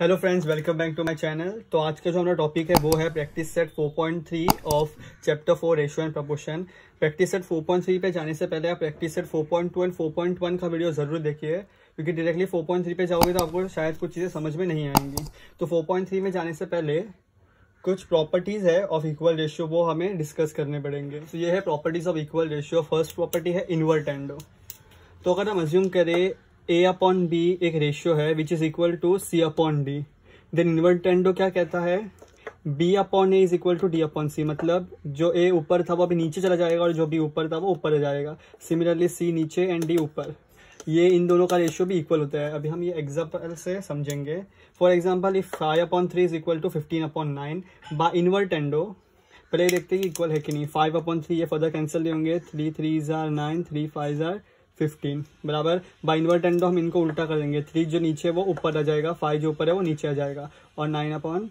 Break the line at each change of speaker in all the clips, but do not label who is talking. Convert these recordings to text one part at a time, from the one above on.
Hello friends, welcome back to my channel. तो आज का जो हमारा टॉपिक है वो है practice set 4.3 of chapter 4 ratio and proportion. Practice set 4.3 पे जाने से पहले आप प्रैक्टिस सेट 4.2 एंड 4.1 का वीडियो जरूर देखिए, क्योंकि डायरेक्टली 4.3 पे जाओगे तो आपको शायद कुछ चीज़ें समझ में नहीं आएंगी। तो 4.3 में जाने से पहले कुछ प्रॉपर्टीज़ है ऑफ इक्वल रेशियो, वो हमें डिस्कस करने पड़ेंगे। तो ये है properties of equal ratio. First property है इन्वर्टेंडो। तो अगर हम अज्यूम करें a अपॉन बी एक रेशियो है which is equal to c upon D, then invertendo क्या कहता है, b upon A is equal to d upon C. मतलब जो a ऊपर था वो अभी नीचे चला जाएगा और जो b ऊपर था वो ऊपर आ जाएगा। सिमिलरली c नीचे एंड d ऊपर, ये इन दोनों का रेशियो भी इक्वल होता है। अभी हम ये एग्जाम्पल से समझेंगे। For example if 5 upon 3 is equal to 15 upon 9 by invertendo, पहले देखते हैं कि इक्वल है कि नहीं। 5 अपॉन 3 ये फर्दर कैंसिल नहीं होंगे, 3 3 जार 9, 3 5 जार 15 बराबर। बाय इन्वर्टेंडो हम इनको उल्टा कर देंगे, 3 जो नीचे वो ऊपर आ जाएगा, 5 जो ऊपर है वो नीचे आ जाएगा, और 9 अपॉन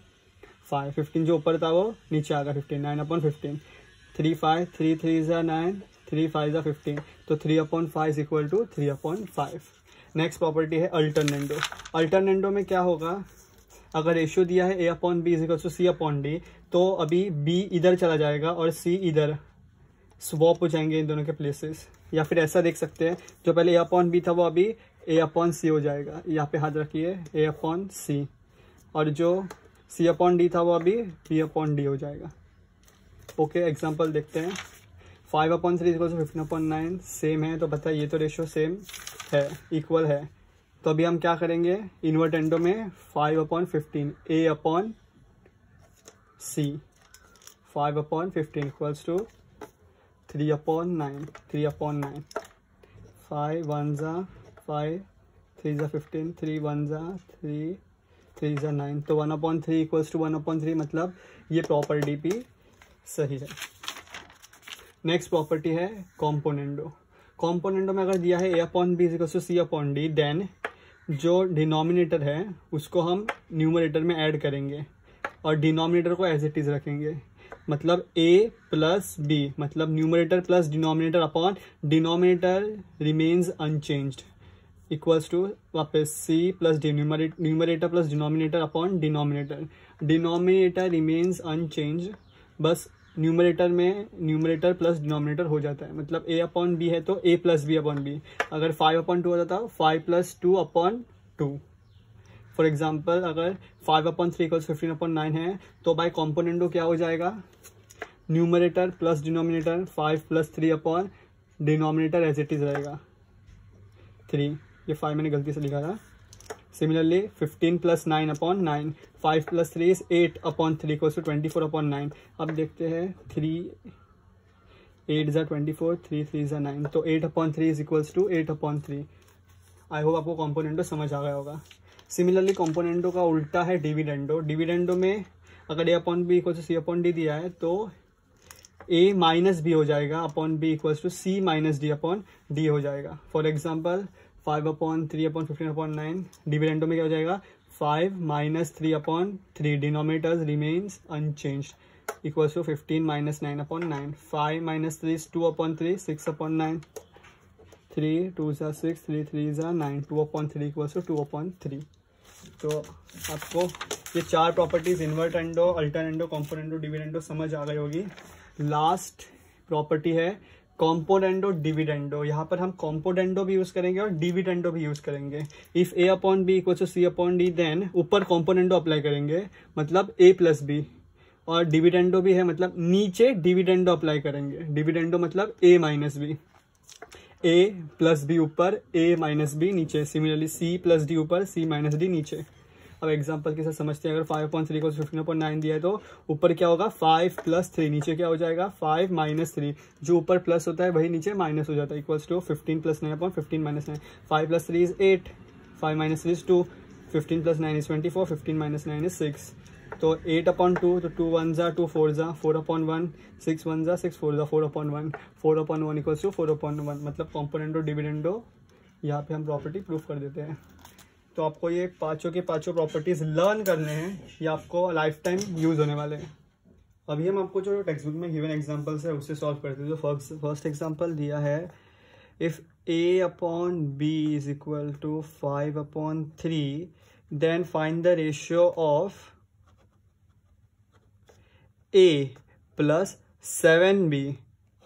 5, 15 जो ऊपर था वो नीचे आ गया 15, 9 अपॉन 15, 3 5, 3 3 जार 9, 3 5 जार 15, तो 3 upon 5 is equal to 3 upon 5। Next property है अल्टरनेंडो। अल्टरनेंडो में क्या होगा, अगर रेशियो दिया है a upon b is equal to c upon d, तो अभी b इधर चला जाएगा और c इधर, स्वॉप हो जाएंगे इन दोनों के प्लेसेस। या फिर ऐसा देख सकते हैं, जो पहले a अपॉन बी था वो अभी a अपॉन सी हो जाएगा, यहाँ पे हाथ रखिए a अपॉन सी, और जो c अपॉन डी था वो अभी b अपॉन डी हो जाएगा। ओके, एग्जाम्पल देखते हैं। 5 upon 3 equal to 15 upon 9 same है, तो पता है ये तो रेशियो सेम है, इक्वल है। तो अभी हम क्या करेंगे, इन्वर्टेंडो में 5 upon 15 a upon c, 5 upon 15 equals to 3 upon 9, 3 upon 9, 5 1 जा 5, 3 जा 15, 3 1 जा 3, 3 जा 9, तो 1 अपॉन 3 इक्वल्स टू 1 अपॉन 3, मतलब ये प्रॉपर्टी भी सही है। नेक्स्ट प्रॉपर्टी है कॉम्पोनेंडो। कॉम्पोनेंडो में अगर दिया है a upon b equals to c upon D, then जो डिनोमिनेटर है उसको हम न्यूमरेटर में ऐड करेंगे और डिनोमिनेटर को एज इट इज रखेंगे। मतलब a प्लस बी, मतलब numerator plus denominator upon denominator remains unchanged equals to वापस c plus numerator plus denominator upon denominator, denominator remains unchanged, बस न्यूमरेटर में न्यूमरेटर प्लस डिनोमिनेटर हो जाता है। मतलब a अपॉन बी है तो a plus B upon b. अगर 5 अपॉन 2 होता था 5 प्लस 2 अपॉन 2। फॉर एग्जाम्पल अगर 5 अपॉन 3 इक्वल्स 15 अपॉन 9 है, तो बाय कॉम्पोनेंडो क्या हो जाएगा, numerator plus denominator 5 plus 3 upon denominator as it is रहेगा 3। ये 5 मैंने गलती से लिखा था। Similarly 15 plus 9 upon 9, 5 plus 3 is 8 upon 3 equals to 24 upon 9। अब देखते हैं 3 8 जा 24, 3 3 जा 9, तो 8 upon 3 is equals to 8 upon 3। I hope आपको कॉम्पोनेंटो समझ आ गया होगा। सिमिलरली कॉम्पोनेंटो का उल्टा है डिविडेंडो। डिविडेंडो में अगर a upon b equal to c upon d दिया है तो a माइनस बी हो जाएगा upon b equals to c minus d upon d हो जाएगा। For example 5 upon 3 upon 15 upon 9, dividendo में क्या हो जाएगा, 5 minus 3 upon 3, denominators remains unchanged equals to 15 minus 9 upon 9, 5 minus 3 is 2 upon 3, 6 upon 9, 3 2 जा 6, 3 3 जा 9, 2 अपॉन 3 इक्वल्स टू 2 अपॉन 3। तो आपको ये चार properties invertendo, alternendo, componendo, dividendo समझ आ गई होगी। लास्ट प्रॉपर्टी है कॉम्पोनेंडो डिविडेंडो। यहाँ पर हम कॉम्पोनेंडो भी यूज करेंगे और डिविडेंडो भी यूज करेंगे। If a upon b equal to c upon D, then ऊपर कॉम्पोनेंडो अप्लाई करेंगे, मतलब a प्लस बी, और डिविडेंडो भी है मतलब नीचे डिविडेंडो अप्लाई करेंगे। डिविडेंडो मतलब a minus b, a plus b ऊपर, a माइनस बी नीचे। सिमिलरली c प्लस डी ऊपर, c माइनस डी नीचे। अब एग्जांपल के साथ समझते हैं। अगर 5 अपॉन 3 को 15 अपॉन 9 दिया है तो ऊपर क्या होगा, 5 प्लस 3, नीचे क्या हो जाएगा 5 माइनस 3, जो ऊपर प्लस होता है वही नीचे माइनस हो जाता है, equals to 15 plus 9 upon 15 minus 9। 5 plus 3 is 8, 5 minus 3 is 2, 15 plus 9 is 24, 15 minus 9 is 6। तो 8 अपॉन 2, तो 2 1 जा 2 4 जा 4 अपॉन 1, 6 1 जा 6 4 जा 4 upon 1, 4 upon 1 equals to 4 upon 1। मतलब कॉम्पोनेंडो डिविडेंडो यहाँ पे हम प्रॉपर्टी प्रूफ कर देते हैं। तो आपको ये पांचों के पांचों प्रॉपर्टीज लर्न करने हैं, ये आपको लाइफ टाइम यूज होने वाले हैं। अभी हम आपको जो टेक्स्ट बुक में गिवन एग्जांपल्स है उससे सॉल्व करते हैं। जो फर्स्ट एग्जांपल दिया है, if a upon b is equal to 5 upon 3, then find the ratio of a plus 7b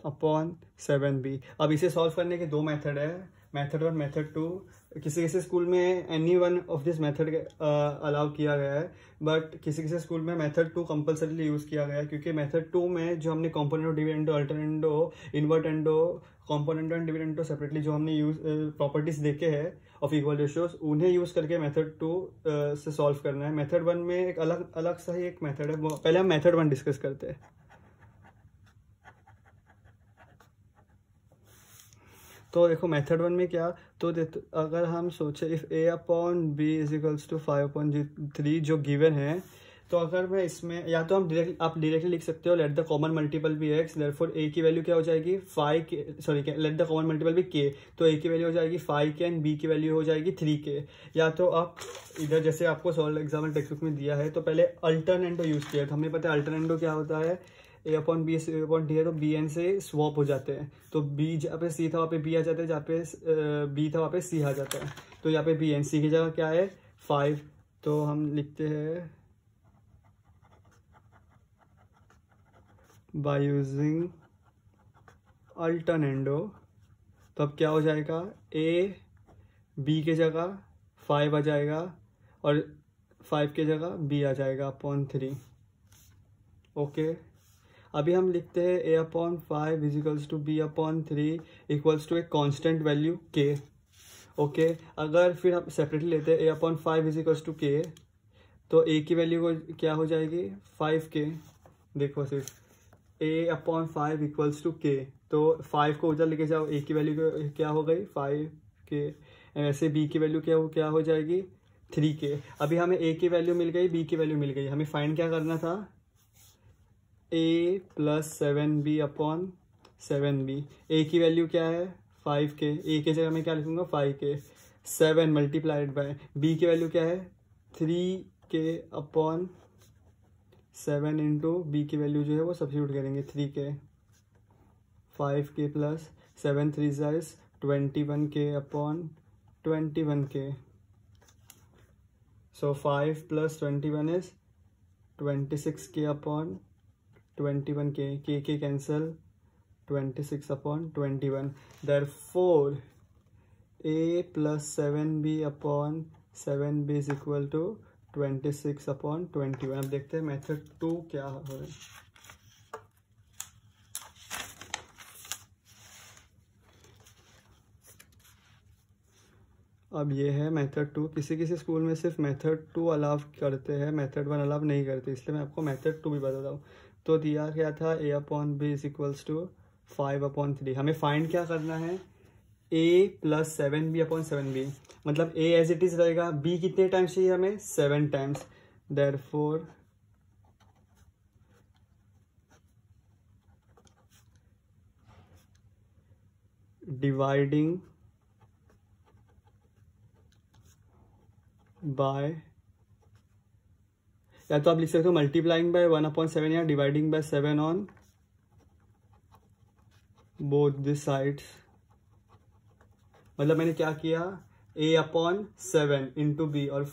upon 7b। अब इसे सॉल्व करने के दो मेथड है, मेथड 1 मेथड 2। किसी किसी स्कूल में any one of this method allow किया गया है, बट किसी किसी स्कूल में मेथड 2 कंपल्सरीली यूज़ किया गया है, क्योंकि मेथड 2 में जो हमने component, dividendo, alternendo, invertendo, componendo and dividendo separately जो हमने यूज प्रॉपर्टीज देखे हैं ऑफ इक्वल रेशियोज, उन्हें यूज़ करके मेथड 2 से सॉल्व करना है। मेथड 1 में एक अलग सा ही एक मेथड है, पहले हम मेथड 1 डिस्कस करते हैं। तो देखो मेथड 1 में क्या, तो अगर हम सोचे if a upon b is equals to 5/3 जो गिवन है, तो अगर मैं इसमें या तो आप डायरेक्टली लिख सकते हो let the common multiple be x, therefore a की वैल्यू क्या हो जाएगी 5k, sorry let the common multiple be k, तो a की वैल्यू हो जाएगी 5k एंड b की वैल्यू हो जाएगी 3k। या तो आप इधर जैसे आपको सॉल्व एग्जाम्पल टेक्स्ट बुक में दिया है, तो पहले अल्टरनेंडो यूज़ किया, तो हमें पता है अल्टरनेंडो क्या होता है, a upon b a upon d है, तो b n से स्वॉप हो जाते हैं, तो b जहाँ पे c था वहाँ पे b आ जाता है, जहाँ पे b था वहाँ पे c आ जाता है, तो यहाँ पे b n, c की जगह क्या है 5, तो हम लिखते हैं बाय यूजिंग अल्टरनेंडो, तो अब क्या हो जाएगा a b के जगह 5 आ जाएगा और 5 के जगह b आ जाएगा अपॉन 3। ओके, अभी हम लिखते हैं a upon 5 equals to b upon 3 equals to एक कॉन्स्टेंट वैल्यू k। ओके, अगर फिर हम सेपरेटली लेते हैं a upon 5 equals to k, तो a की वैल्यू क्या हो जाएगी 5k। देखो सिर्फ a upon 5 equals to k, तो 5 को उधर लेके जाओ, a की वैल्यू क्या हो गई 5k, ऐसे b की वैल्यू क्या हो जाएगी 3k। अभी हमें a की वैल्यू मिल गई, b की वैल्यू मिल गई, हमें फाइंड क्या करना था a plus 7b upon 7b। a की वैल्यू क्या है 5k, a की जगह मैं क्या लिखूंगा 5k, 7 मल्टीप्लाइड बाय b की वैल्यू क्या है 3k अपॉन 7 इंटू बी की वैल्यू जो है वो सब्स्टिट्यूट करेंगे 3k, 5k plus 7 3 is 21k upon 21k, so 5 plus 21 is 26k upon 21k, k cancel 26 upon 21, therefore a plus 7b upon 7b is equal to 26 upon 21। अब देखते हैं method 2 क्या है। अब ये है मेथड 2। किसी किसी स्कूल में सिर्फ मेथड 2 अलाउ करते हैं, मेथड 1 अलाउ नहीं करते, इसलिए मैं आपको मेथड 2 भी बताता हूँ। तो दिया गया था a upon b is equals to 5/3। हमें फाइंड क्या करना है a plus 7b upon 7b, मतलब a एज इट इज रहेगा, b कितने टाइम्स चाहिए हमें 7 टाइम्स, देयरफॉर डिवाइडिंग बाय, या तो आप लिख सकते हो मल्टीप्लाइंग बाय 1/7 या dividing by 7 on both this sides. मतलब मैंने क्या किया a अपॉन 7 इंटू बी और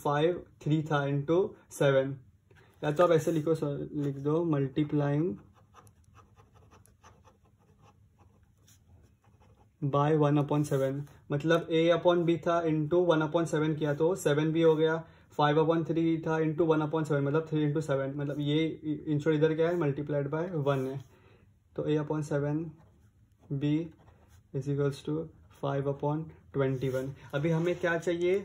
3 था इंटू 7, या तो आप ऐसे लिख दो मल्टीप्लाइंग बाय 1/7, मतलब a अपॉन बी था इंटू 1/7 किया तो 7b हो गया, 5/3 था इंटू 1/7 मतलब 3 इंटू 7, मतलब ये इंशोर इधर क्या है मल्टीप्लाइड बाय 1 है, तो a upon 7b is equals to 5/21। अभी हमें क्या चाहिए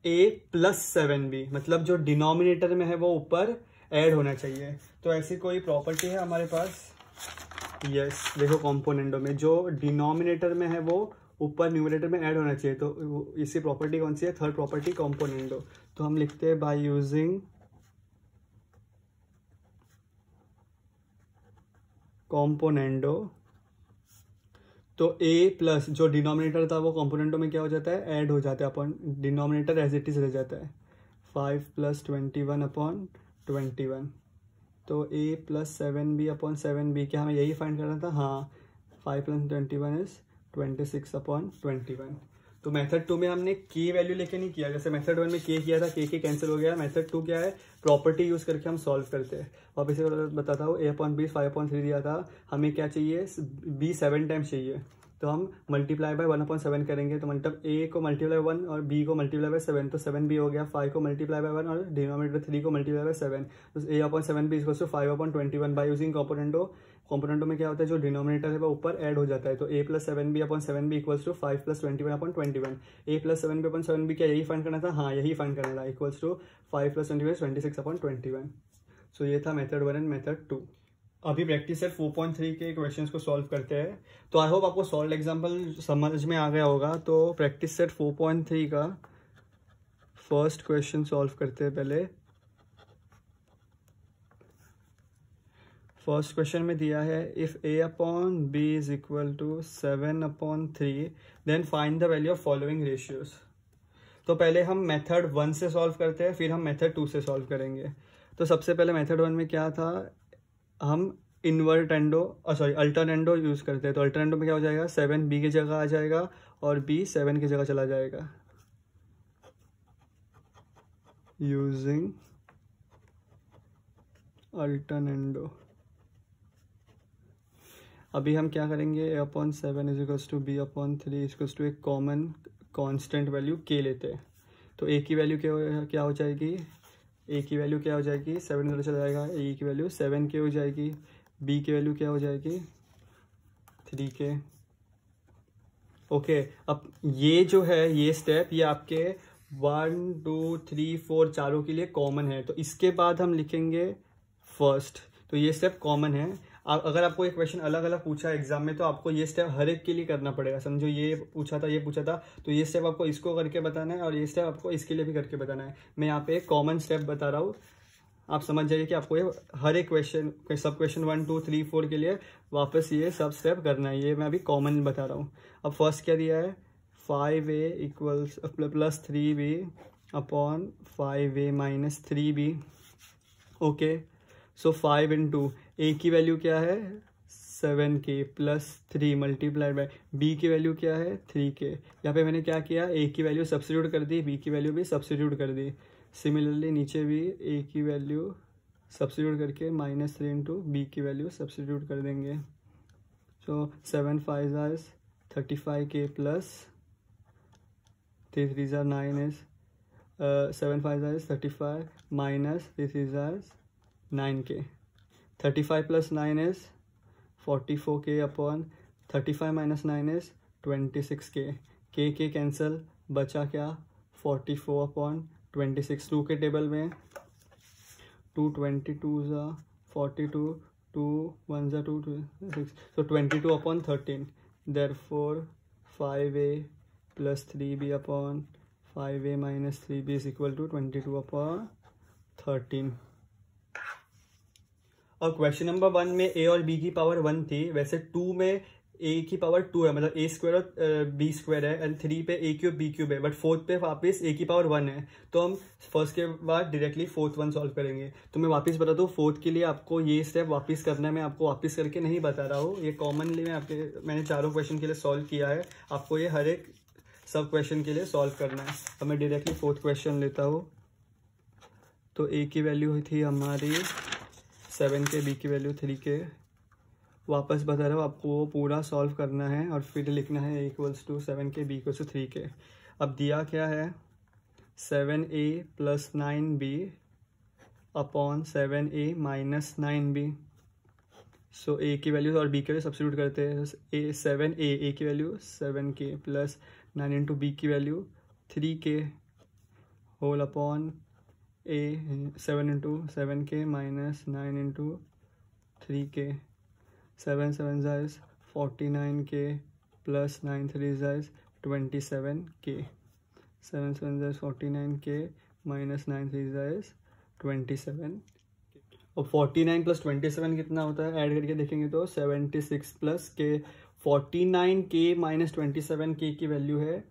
a प्लस 7b, मतलब जो डिनोमिनेटर में है वो ऊपर ऐड होना चाहिए। तो ऐसी कोई प्रॉपर्टी है हमारे पास, यस देखो कॉम्पोनेंटो में जो डिनोमिनेटर में है वो ऊपर न्यूमरेटर में ऐड होना चाहिए, तो इसी प्रॉपर्टी कौन सी है थर्ड प्रॉपर्टी कॉम्पोनेंटो। तो हम लिखते हैं बाय यूजिंग कॉम्पोनेंटो, तो a प्लस जो डिनोमिनेटर था वो कॉम्पोनेंटो में क्या हो जाता है ऐड हो जाता है, अपन डिनोमिनेटर एज इट इज रह जाता है 5 प्लस 21 अपॉन 21, तो a plus 7b upon 7b, क्या हमें यही फाइंड करना था, हाँ 5 प्लस 21 इज 26 अपॉन 21। तो मेथड 2 में हमने के वैल्यू लेके नहीं किया, जैसे मेथड 1 में के किया था, के कैंसिल हो गया। मेथड 2 क्या है, प्रॉपर्टी यूज करके हम सॉल्व करते हैं। और इसे बताता हूँ, a/b 5/3 दिया था, हमें क्या चाहिए, b 7 टाइम्स चाहिए। तो हम मल्टीप्लाई बाय 1/7 करेंगे, तो मतलब a को मल्टीप्लाई 1 और b को मल्टीप्लाई बाय 7, तो 7b हो गया। 5 को मल्टीप्लाई बाय 1 और डिनोमिनेटर 3 को मल्टीप्लाई बाय 7, तो a/7b equals to 5/21 by using componendo में क्या होता है, जो डिनोमिनेटर है वो ऊपर ऐड हो जाता है। तो a+7b/7b इक्वल्स टू 5+21/21। a+7b/7b क्या यही फाइंड करना था, हाँ यही फाइंड करना था, इक्वल्स टू 5+21 26/21। सो ये था मेथड 1 एंड मेथड 2। अभी प्रैक्टिस सेट 4.3 के क्वेश्चंस को सॉल्व करते हैं। तो आई होप आपको सॉल्व एग्जांपल समझ में आ गया होगा। तो प्रैक्टिस सेट 4.3 का फर्स्ट क्वेश्चन सॉल्व करते हैं। पहले फर्स्ट क्वेश्चन में दिया है, if a/b is equal to 7/3 then find the value of following ratios. तो पहले हम मेथड 1 से सॉल्व करते हैं, फिर हम मेथड 2 से सॉल्व करेंगे। तो सबसे पहले मेथड 1 में क्या था, हम अल्टरनेंडो यूज करते हैं। तो अल्टरनेंडो में क्या हो जाएगा, 7 b की जगह आ जाएगा और b 7 की जगह चला जाएगा, यूजिंग अल्टरनेंडो। अभी हम क्या करेंगे, a/7 is equals to b/3 equals to एक कॉमन कांस्टेंट वैल्यू k लेते हैं। तो a की वैल्यू क्या हो जाएगी, a की वैल्यू क्या हो जाएगी, 7 इधर चला जाएगा, a की वैल्यू 7k हो जाएगी, b की वैल्यू क्या हो जाएगी 3k। ओके, अब ये जो है ये स्टेप, ये आपके 1 2 3 4 चारों के लिए कॉमन है। तो इसके बाद हम लिखेंगे फर्स्ट, तो ये स्टेप कॉमन है। अगर आपको एक क्वेश्चन अलग अलग पूछा है एग्जाम में, तो आपको ये स्टेप हर एक के लिए करना पड़ेगा। समझो ये पूछा था, ये पूछा था, तो ये स्टेप आपको इसको करके बताना है और ये स्टेप आपको इसके लिए भी करके बताना है। मैं यहाँ पे एक कॉमन स्टेप बता रहा हूँ, आप समझ जाइए कि आपको ये हर एक क्वेश्चन, सब क्वेश्चन 1 2 3 4 के लिए वापस ये सब स्टेप करना है। ये मैं अभी कॉमन बता रहा हूँ। अब फर्स्ट क्या दिया है, 5a equals plus 3b upon 5a minus 3b। Okay, so 5 into a की वैल्यू क्या है 7k plus 3 multiplied by b की वैल्यू क्या है 3k। यहाँ पे मैंने क्या किया, a की वैल्यू सब्स्टिट्यूट कर दी, b की वैल्यू भी सब्स्टिट्यूट कर दी। सिमिलरली नीचे भी a की वैल्यू सब्स्टिट्यूट करके -3 इंटू b की वैल्यू सब्स्टिट्यूट कर देंगे। So 7 5 are 35k plus 3 3 are 9 is 7 5 are 35 minus 3 3 are 9k। 35 plus 9 is 44k upon 35 minus 9 is 26k। k cancel, बचा क्या 44 अपॉन 26। 2 के टेबल में 2 22 ज़ा 42, 2 1 ज़ा 2 6, तो 22 upon 13। Therefore 5a plus 3b upon 5a minus 3b is equal to 22 upon 13। और question number 1 में a और b की पावर 1 थी, वैसे 2 में a की पावर 2 है, मतलब a स्क्वायर और b स्क्वायर है, एंड 3 पे a क्यूब b क्यूब है, बट फोर्थ पे वापस a की पावर 1 है। तो हम फर्स्ट के बाद डायरेक्टली फोर्थ वन सॉल्व करेंगे। तो मैं वापस बता दूँ, फोर्थ के लिए आपको ये स्टेप वापस करना है। मैं आपको वापस करके नहीं बता रहा हूँ, ये कॉमनली मैंने चारों क्वेश्चन के लिए सॉल्व किया है, आपको ये हर एक सब क्वेश्चन के लिए सॉल्व करना है। अब मैं डायरेक्टली फोर्थ क्वेश्चन लेता हूँ। तो a की वैल्यू थी हमारी 7k, b की वैल्यू 3k। वापस बता रहा हूँ, आपको पूरा सॉल्व करना है और फिर लिखना है a equals to 7k, b equals to 3k। अब दिया क्या है, 7a plus 9b upon 7a minus 9b। So a की वैल्यू और b की वैल्यू सब्स्टिट्यूट करते हैं। a की value 7k plus 9 into b की value 3k whole upon a 7 into 7k minus 9 into 3k। 7 7 जाइज 49k प्लस 9 3 जाइज 27k। 7 7 जाइज 49k माइनस 9 3 जाइज 27। और 49 प्लस 27 कितना होता है, ऐड करके देखेंगे तो 76 plus k। 49k minus 27k की वैल्यू है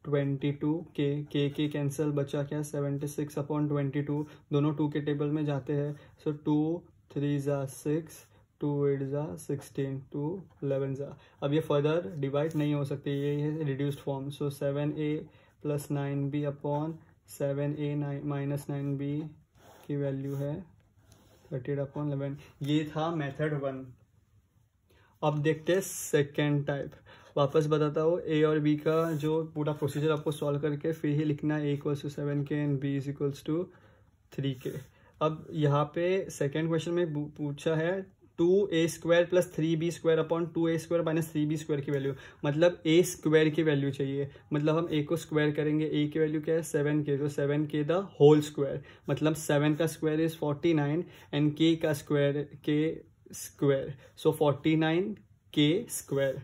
22k। k कैंसिल, बचा क्या 76 अपॉन 22, दोनों 2 के टेबल में जाते हैं। सो 2 3 ज़ा 6, 2 8 ज़ा 16, 2 11 ज़ा। अब ये फर्दर डिवाइड नहीं हो सकते, ये है रिड्यूस्ड फॉर्म। सो 7a plus 9b upon 7a minus 9b की वैल्यू है 38/11। ये था मेथड 1। अब देखते हैं सेकेंड टाइप। वापस बताता हूँ, ए और बी का जो पूरा प्रोसीजर आपको सॉल्व करके फिर ही लिखना है, a = 7k and b = 3k। अब यहाँ पे सेकेंड क्वेश्चन में पूछा है 2a² plus 3b² upon 2a² minus 3b² की वैल्यू, मतलब a² की वैल्यू चाहिए। मतलब हम a को स्क्वायर करेंगे, a की वैल्यू क्या है 7k, तो 7k द होल स्क्वायर, मतलब 7 का स्क्वायर इज 49 एंड k का स्क्वायर k², सो 49k स्क्वायर,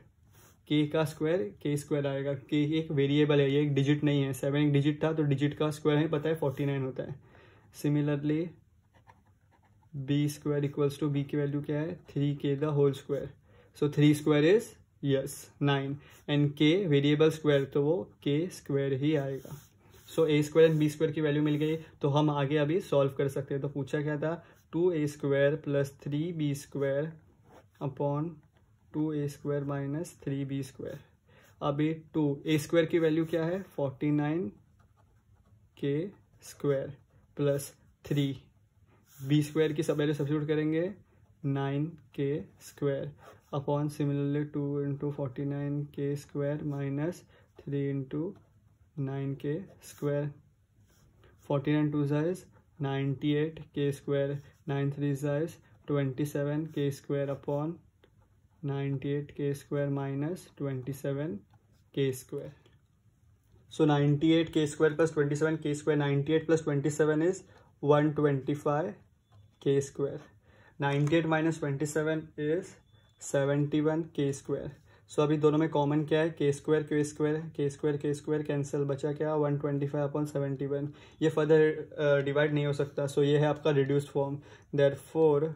k का स्क्वायर k² आएगा। k एक वेरिएबल है, ये एक डिजिट नहीं है। 7 एक डिजिट था तो डिजिट का स्क्वायर हमें पता है 49 होता है। सिमिलरली b² = b की वैल्यू क्या है 3k the whole square, so 3² is yes 9 and k variable square, तो वो k² ही आएगा। सो a² एंड b² की वैल्यू मिल गई, तो हम आगे अभी सॉल्व कर सकते हैं। तो पूछा क्या था 2a² plus 3b² upon 2a² minus 3b²। अभी 2a² की वैल्यू क्या है 49k² प्लस 3b² की सब वैल्यू सब्स्टिट्यूट करेंगे 9k² upon similarly 2 × 49k² minus 3 × 9k²। 49 2 is 98k², 9 3 is 27k² upon 98k² minus 27k²। So 98k² plus 27k², 98 plus 27 is 125k². 98 minus 27 is 71k². So अभी दोनों में common क्या है k² cancel, बचा क्या 125/71। ये फर्दर डिवाइड नहीं हो सकता, सो ये है आपका reduced form. Therefore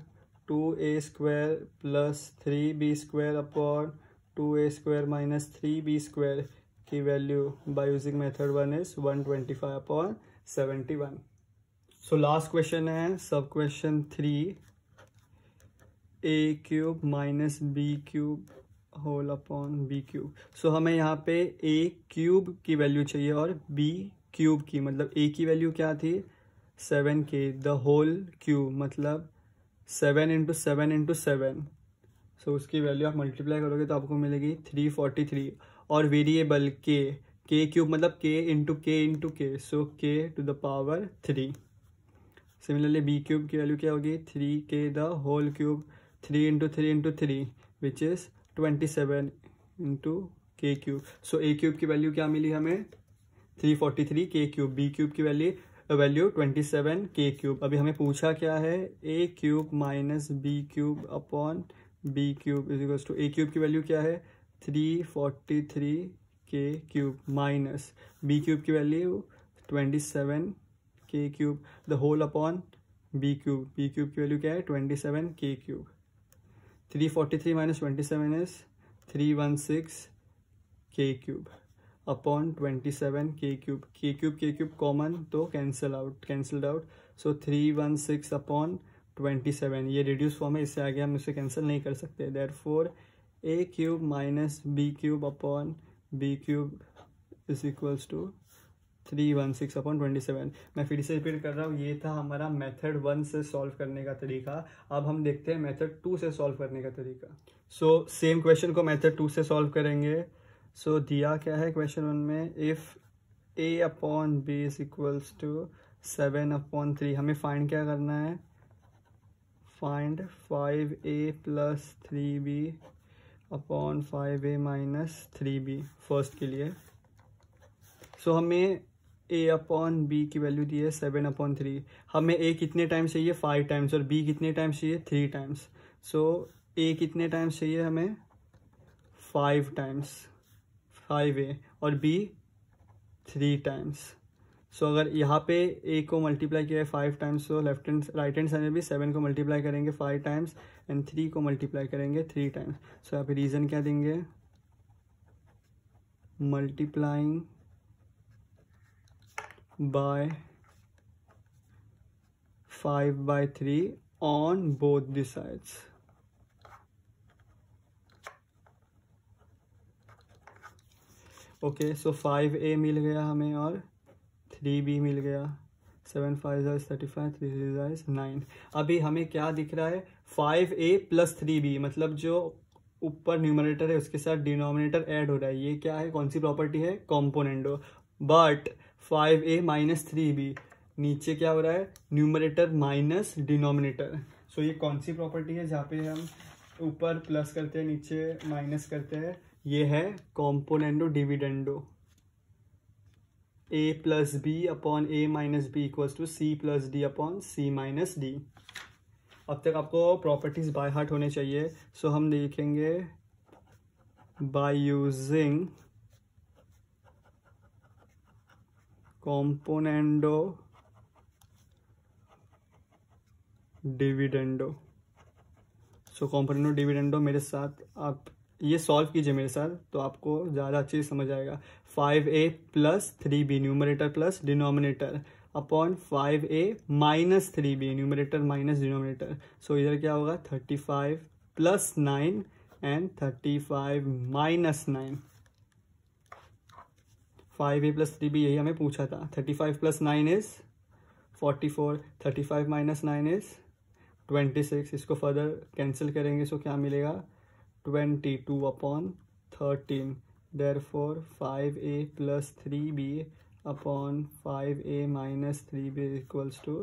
2a² plus 3b² upon 2a² minus 3b² की value by using method 1 is 125/71। So last question है sub question 3, a³ minus b³ whole upon b³। सो हमें यहाँ पे a³ की वैल्यू चाहिए और b³ की, मतलब a की वैल्यू क्या थी 7k द होल क्यूब, मतलब 7 × 7 × 7। सो उसकी वैल्यू आप मल्टीप्लाई करोगे तो आपको मिलेगी 343 और वेरिएबल k³ मतलब k × k × k, so k⁻3। Similarly b³ की वैल्यू क्या होगी 3k the whole cube, 3 × 3 × 3 which is 27 × k³। So a³ की वैल्यू क्या मिली हमें 343 k³, b³ की वैल्यू 27 k³। अभी हमें पूछा क्या है a³ minus b³ upon b³ is to a³ की वैल्यू क्या है 343 k³ माइनस b³ की value 27 k³ the whole upon b³ की वैल्यू क्या है 27 k³। 343 minus 27 is 316 k³ upon 27 k³ common तो कैंसिल्ड आउट, सो 316 अपॉन 27। ये रिड्यूस फॉर्म है, इससे आगे हम इसे कैंसिल नहीं कर सकते। Therefore a³ minus b³ upon b³ is equals to 316 upon 27। मैं फिर से रिपीट कर रहा हूँ, ये था हमारा मेथड 1 से सॉल्व करने का तरीका। अब हम देखते हैं मेथड 2 से सॉल्व करने का तरीका। सो सेम क्वेश्चन को मेथड 2 से सॉल्व करेंगे। सो दिया क्या है क्वेश्चन 1 में, if a upon b is equals to 7/3। हमें फाइंड क्या करना है, find 5a plus 3b upon 5a minus 3b first के लिए। सो हमें a अपॉन b की वैल्यू दी है 7/3। हमें a कितने टाइम्स चाहिए 5 टाइम्स और b कितने टाइम्स चाहिए 3 टाइम्स। सो a कितने टाइम्स चाहिए हमें 5 टाइम्स 5a और b 3 टाइम्स। सो अगर यहाँ पे a को मल्टीप्लाई किया है 5 टाइम्स, तो राइट हैंड साइड में भी 7 को मल्टीप्लाई करेंगे 5 टाइम्स एंड 3 को मल्टीप्लाई करेंगे 3 टाइम्स। सो यहाँ पे रीजन क्या देंगे, multiplying by 5/3 on both the sides. Okay, so 5a मिल गया हमें और 3b मिल गया। 7 5 is 35, 3 3 is 9। अभी हमें क्या दिख रहा है, 5a प्लस 3b, मतलब जो ऊपर न्यूमरेटर है उसके साथ डिनोमिनेटर ऐड हो रहा है। ये क्या है, कौन सी प्रॉपर्टी है, componendo. But 5a minus 3b, नीचे क्या हो रहा है, न्यूमरेटर माइनस डिनोमिनेटर। सो ये कौन सी प्रॉपर्टी है जहाँ पे हम ऊपर प्लस करते हैं नीचे माइनस करते हैं, ये है componendo dividendo. a plus B upon a minus b equals to c plus d upon c minus d. अब तक आपको प्रॉपर्टीज बाय हार्ट होने चाहिए। सो हम लिखेंगे बाय यूजिंग कॉम्पोनेंडो डिविडेंडो। सो कॉम्पोनेंडो डिविडेंडो मेरे साथ आप ये सॉल्व कीजिए मेरे साथ, तो आपको ज़्यादा अच्छे से समझ आएगा। 5a plus 3b numerator plus denominator upon 5a minus 3b numerator minus denominator. So इधर क्या होगा, 35 plus 9 and 35 minus 9। 5a plus 3b यही हमें पूछा था। 35 प्लस 9 इज 44, 35 माइनस 9 इज 26। इसको फर्दर कैंसिल करेंगे सो क्या मिलेगा, 22 upon 13। Therefore 5a plus 3b upon 5a minus 3b equals to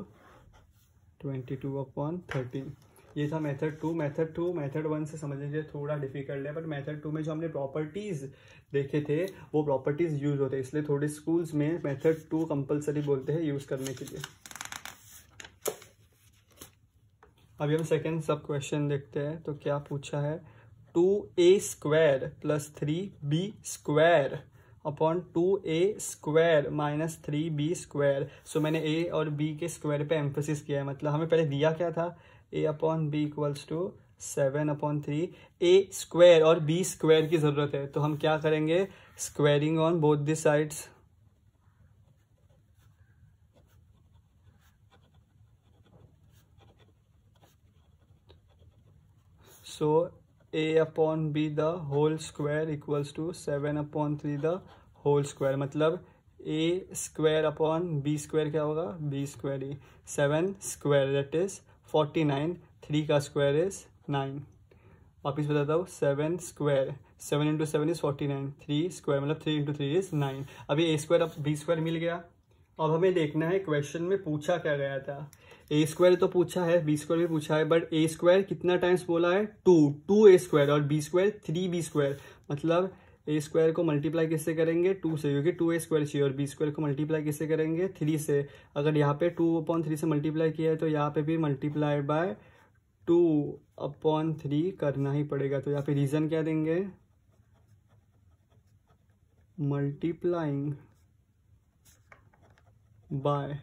22 upon 13। ये था मेथड 2। मेथड 1 से समझने के लिए थोड़ा डिफिकल्ट है, बट मेथड 2 में जो हमने प्रॉपर्टीज देखे थे वो प्रॉपर्टीज यूज होते हैं, इसलिए थोड़े स्कूल्स में मेथड 2 कंपलसरी बोलते हैं यूज करने के लिए। अभी हम सेकेंड सब क्वेश्चन देखते हैं। तो क्या पूछा है, 2a square plus 3b square upon 2a square minus 3b square. So मैंने a और b के स्क्वायर पे एम्फेसिस किया है, मतलब हमें पहले दिया क्या था, a upon b equals to 7 upon 3। a square और b स्क्वायर की जरूरत है, तो हम क्या करेंगे, squaring on both the sides. So a upon b the whole square equals to 7 upon 3 the whole square, मतलब a square upon b square क्या होगा, b square he 7 square that is 49, 3 का square is 9। वापिस बताता हूँ, 7 square, 7 into 7 is 49, 3 square मतलब 3 into 3 is 9। अभी a square अब b square मिल गया। अब हमें देखना है क्वेश्चन में पूछा क्या गया था। ए स्क्वायर तो पूछा है, बी स्क्वायर भी पूछा है, बट ए स्क्वायर कितना टाइम्स बोला है, 2 ए स्क्वायर, और बी स्क्वायर 3b स्क्वायर। मतलब ए स्क्वायर को मल्टीप्लाई किससे करेंगे, 2 से, क्योंकि 2 ए स्क्वायर चाहिए, और बी स्क्वायर को मल्टीप्लाई किससे करेंगे, 3 से। अगर यहाँ पे 2/3 से मल्टीप्लाई किया है तो यहाँ पे भी मल्टीप्लाई बाय 2/3 करना ही पड़ेगा। तो यहाँ पे रीजन क्या देंगे, multiplying by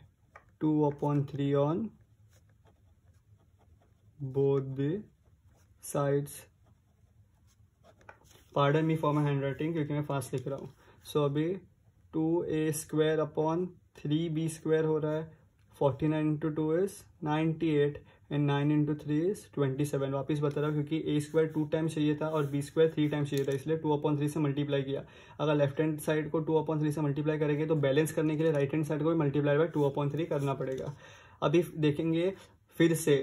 2/3 on both the sides। Pardon me for my hand writing, क्योंकि मैं फास्ट लिख रहा हूँ। सो अभी 2a square upon 3b square हो रहा है, 49 into 2 is 98 and 9 into 3 is 27। वापिस बता रहा हूँ, क्योंकि a स्क्वायर 2 टाइम्स चाहिए था और b स्क्वायर 3 टाइम्स चाहिए था, इसलिए 2/3 से मल्टीप्लाई किया। अगर लेफ्ट हैंड साइड को 2/3 से मल्टीप्लाई करेंगे तो बैलेंस करने के लिए राइट हैंड साइड को भी मल्टीप्लाई बाय 2/3 करना पड़ेगा। अभी देखेंगे फिर से,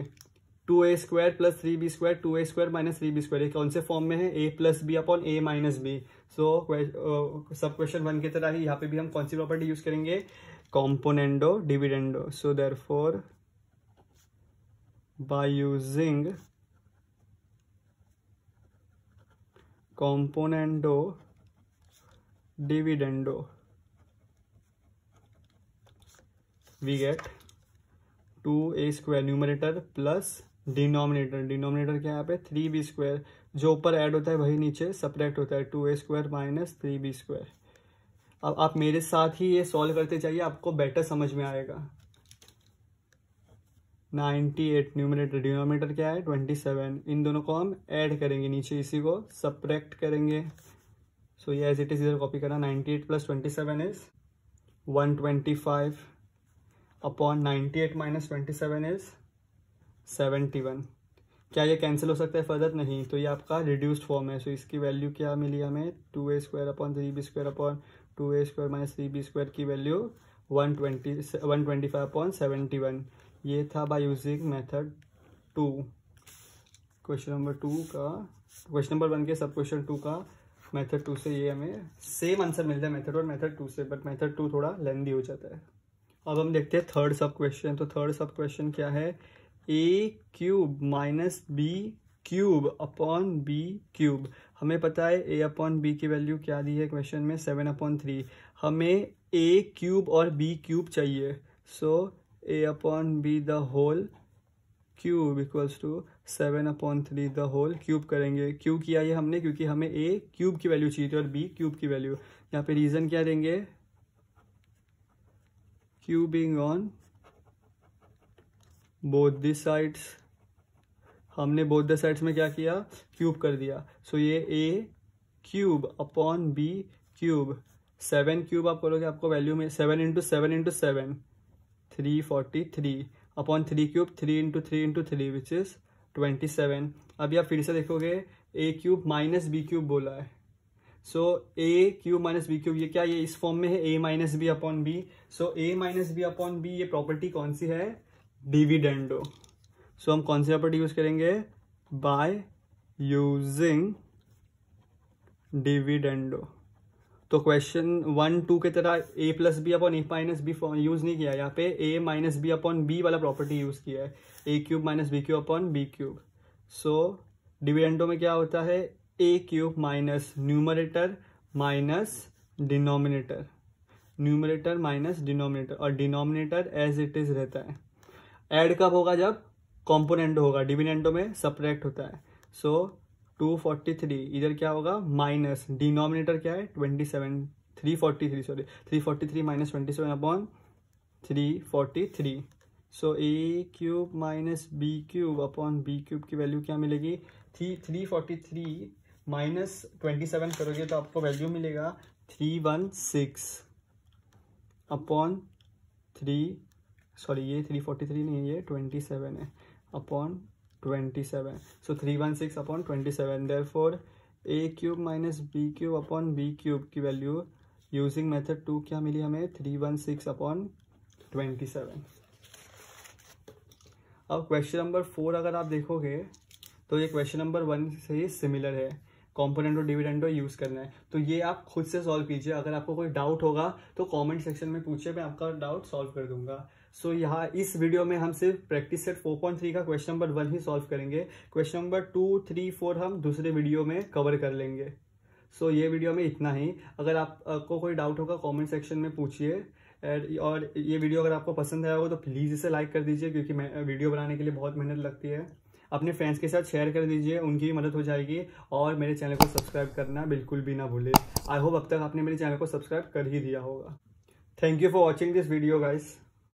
2a square plus 3b square, 2a square minus 3b square, ये कौन से फॉर्म में है, a plus B upon a minus B. So सब क्वेश्चन 1 की तरह ही यहाँ पे भी हम कौन सी प्रॉपर्टी यूज करेंगे, componendo dividendo. So therefore by using componendo dividendo we get 2a square numerator plus denominator क्या है यहाँ पे, 3b स्क्वायर, जो ऊपर ऐड होता है वही नीचे सब्ट्रैक्ट होता है, 2a square minus 3b square. अब आप मेरे साथ ही ये सॉल्व करते जाइए, आपको बेटर समझ में आएगा। 98 न्यूमरेटर, डिनोमिनेटर क्या है 27, इन दोनों को हम ऐड करेंगे, नीचे इसी को सब्ट्रैक्ट करेंगे। सो ये एज इट इज इधर कॉपी करना, 98 plus 27 is 125 upon 98 minus 27 is 71। क्या ये कैंसिल हो सकता है फर्दर? नहीं, तो ये आपका रिड्यूस्ड फॉर्म है। सो इसकी वैल्यू क्या मिली हमें? 2a² upon 3b² upon 2a² minus 3b² की वैल्यू 125 अपॉन 71। ये था bye using method 2। Question number 1 के सब क्वेश्चन 2 का मेथड 2 से ये हमें सेम आंसर मिलता है मेथड और मेथड 2 से, बट मेथड 2 थोड़ा लेंदी हो जाता है। अब हम देखते हैं थर्ड सब क्वेश्चन। तो थर्ड सब क्वेश्चन क्या है? a³ minus b³ upon b³। हमें पता है a अपॉन b की वैल्यू क्या दी है क्वेश्चन में? 7/3। हमें a³ और b³ चाहिए। So a upon b the whole cube equals to 7/3 the whole cube करेंगे। क्यों किया ये हमने? क्योंकि हमें a³ की वैल्यू चाहिए थी और b³ की वैल्यू। यहाँ पे रीजन क्या देंगे? Cubing on both the sides. हमने बोथ द साइड्स में क्या किया? क्यूब कर दिया। सो ये a³ अपॉन b³। 7³ आप करोगे, आपको वैल्यू में 7 × 7 × 7 343 अपॉन 3³ 3 × 3 × 3 विच इज 27। अभी आप फिर से देखोगे a³ माइनस b³ बोला है। सो a³ माइनस b³, ये क्या? ये इस फॉर्म में है a minus b upon b. So a minus b upon b, ये प्रॉपर्टी कौन सी है? डिविडेंडो। सो हम कौन सी प्रॉपर्टी यूज करेंगे? By using dividendo. तो क्वेश्चन 1, 2 की तरह a plus B upon a minus b use नहीं किया, यहाँ पे a minus b upon b वाला प्रॉपर्टी यूज किया है, a³ minus b³ upon b³। सो डिविडेंडो में क्या होता है? a³ minus numerator minus denominator, numerator minus denominator, और डिनोमिनेटर एज इट इज रहता है। ऐड कब होगा? जब कॉम्पोनेंट होगा। डिविडेंडो में सब्ट्रैक्ट होता है। सो 243 इधर क्या होगा? माइनस डिनोमिनेटर क्या है? 343 माइनस 27 अपॉन 343। सो a³ minus b³ upon b³ की वैल्यू क्या मिलेगी? 343 माइनस 27 करोगे तो आपको वैल्यू मिलेगा 316 अपॉन ये 343 नहीं है, ये 27 है अपॉन 27। सो 316 upon 27। Therefore a³ minus b³ upon b³ की वैल्यू यूजिंग मेथड 2 क्या मिली हमें? 316 अपॉन 27। अब क्वेश्चन नंबर 4 अगर आप देखोगे तो ये क्वेश्चन नंबर 1 से ही सिमिलर है। कॉम्पोनेंट और डिविडेंडो यूज करना है, तो ये आप खुद से सॉल्व कीजिए। अगर आपको कोई डाउट होगा तो कमेंट सेक्शन में पूछिए, मैं आपका डाउट सॉल्व कर दूंगा। सो यहाँ इस वीडियो में हम सिर्फ प्रैक्टिस सेट 4.3 का क्वेश्चन नंबर 1 ही सॉल्व करेंगे। क्वेश्चन नंबर 2, 3, 4 हम दूसरे वीडियो में कवर कर लेंगे। सो ये वीडियो में इतना ही। अगर आपको कोई डाउट होगा कमेंट सेक्शन में पूछिए। और ये वीडियो अगर आपको पसंद आया हो तो प्लीज़ इसे लाइक कर दीजिए, क्योंकि वीडियो बनाने के लिए बहुत मेहनत लगती है। अपने फ्रेंड्स के साथ शेयर कर दीजिए, उनकी भी मदद हो जाएगी। और मेरे चैनल को सब्सक्राइब करना बिल्कुल भी ना भूले। आई होप अब तक आपने मेरे चैनल को सब्सक्राइब कर ही दिया होगा। Thank you for watching this video guys.